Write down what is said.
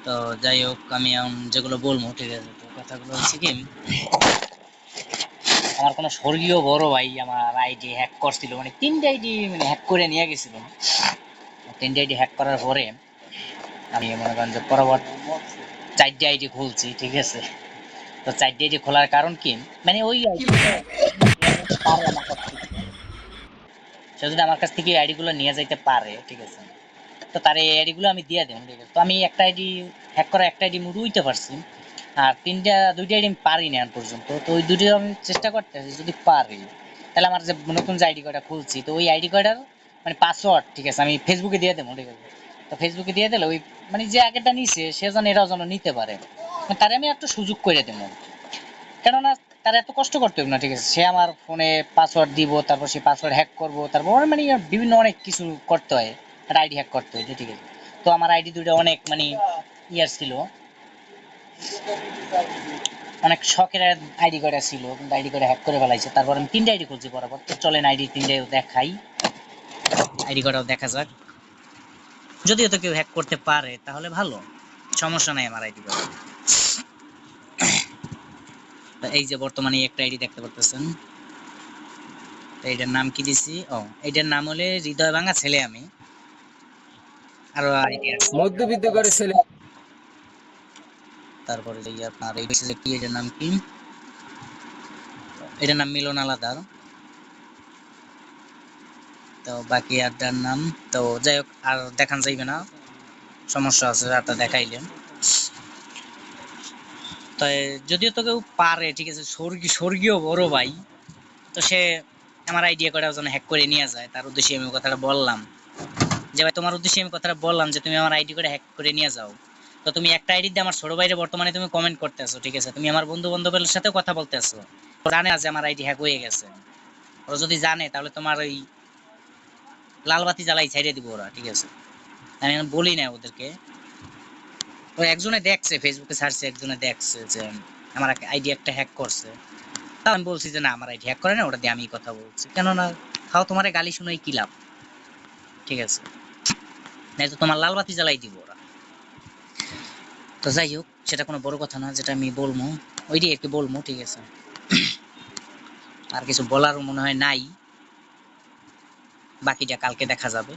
তো যাই হোক, আমি এখন যেগুলো বলবো ঠিক আছে, তো কথাগুলো হচ্ছে কি, আমার কোনো স্বর্গীয় বড় ভাই আমার আইডি হ্যাক করছিল, মানে 3টা আইডি মানে হ্যাক করে নিয়ে গেছিল। 3টা আইডি হ্যাক করার পরে আমি মনে করেন যে পরবর্তী 4টা আইডি খুলছি, ঠিক আছে। তো 4টা আইডি খোলার কারণ কি, মানে ওই আইডি পারে আমার কাছ থেকে, সে যদি আমার কাছ থেকে আইডি গুলো নিয়ে যাইতে পারে, ঠিক আছে, তো তার এই আইডি গুলো আমি দিয়ে দেবো, ঠিক আছে। তো আমি একটা আইডি হ্যাক করা, একটা আইডি মুড়ুইতে পারছি, আর 2টা আইডি আমি পারি না এখন পর্যন্ত। তো ওই দুটো আমি চেষ্টা করতেছি, যদি পারি তাহলে আমার যে নতুন যে আইডি কার্ডটা খুলছি, তো ওই আইডি কার্ডের মানে পাসওয়ার্ড, ঠিক আছে, আমি ফেসবুকে দিয়ে দেবো, ঠিক আছে। তো ফেসবুকে দিয়ে দিলে ওই মানে যে আগেটা নিছে সে যেন এটাও যেন নিতে পারে, তারে আমি একটা সুযোগ করে দেবো। কেননা তার এত কষ্ট করতে হবে না, ঠিক আছে। সে আমার ফোনে পাসওয়ার্ড দিব, তারপর সে পাসওয়ার্ড হ্যাক করবো, তারপর মানে বিভিন্ন অনেক কিছু করতে হয়, একটা আইডি হ্যাক করতে হয়, ঠিক আছে। তো আমার আইডি দুটো অনেক মানে ইয়ার ছিল, অনেক শখের আইডি করা ছিল, কিন্তু আইডি করে হ্যাক করে ফেলাইছে। তারপর আমি 3টা আইডি খুলছি বরাবর। তো চলেন আইডি 3টাই দেখাই, আইডি করাও দেখা যাক। যদিও তো কেউ হ্যাক করতে পারে তাহলে ভালো, সমস্যা নাই আমার আইডি করা। এই যে বর্তমানে একটা আইডি দেখতে পারতেছেন, এইটার নাম কি দিছি, ও এইটার নাম হলে হৃদয় ভাঙা ছেলে আমি। আরো আইডি আছে, মধ্যবিত্ত করে ছেলে। তারপরে এই আপনার এই যে কি, এটার নাম কি, এটার নাম মিলন আলাদার। তো বাকি আড্ডার নাম, তো যাই হোক আর দেখান যাইবে না, সমস্যা আছে আড্ডা দেখাইলেন। তো যদিও তো কেউ পারে, ঠিক আছে, স্বর্গীয় বড় ভাই, তো সে আমার আইডিয়া করে যেন হ্যাক করে নিয়ে যায়, তার উদ্দেশ্যে আমি কথাটা বললাম যে ভাই তোমার উদ্দেশ্যে আমি কথাটা বললাম যে তুমি আমার আইডি করে হ্যাক করে নিয়ে যাও। তো তুমি একটা আইডি দিয়ে আমার ছোট ভাইরে বর্তমানে তুমি কমেন্ট করতে আসো, ঠিক আছে, তুমি আমার বন্ধু বান্ধবের সাথে কথা বলতে আসো, জানে আজ আমার আইডি হ্যাক হয়ে গেছে। ওরা যদি জানে তাহলে তোমার ওই লাল বাতি জ্বালাই ছাইড়ে দিব ওরা, ঠিক আছে। আমি বলি না ওদেরকে, ওই একজনে দেখছে ফেসবুকে সার্চে, একজনে দেখছে যে আমার আইডি একটা হ্যাক করছে। তা আমি বলছি যে না, আমার আইডি হ্যাক করে না, ওটা দিয়ে আমি কথা বলছি, কেননা খাও তোমার গালি শুনেই কি লাভ, ঠিক আছে, নাই তো তোমার লাল বাতি জ্বালাই দিব ওরা। তো যাই হোক, সেটা কোনো বড় কথা না, যেটা আমি বলবো ওইটাই আর কি বলবো, ঠিক আছে। আর কিছু বলার মনে হয় নাই, বাকিটা কালকে দেখা যাবে।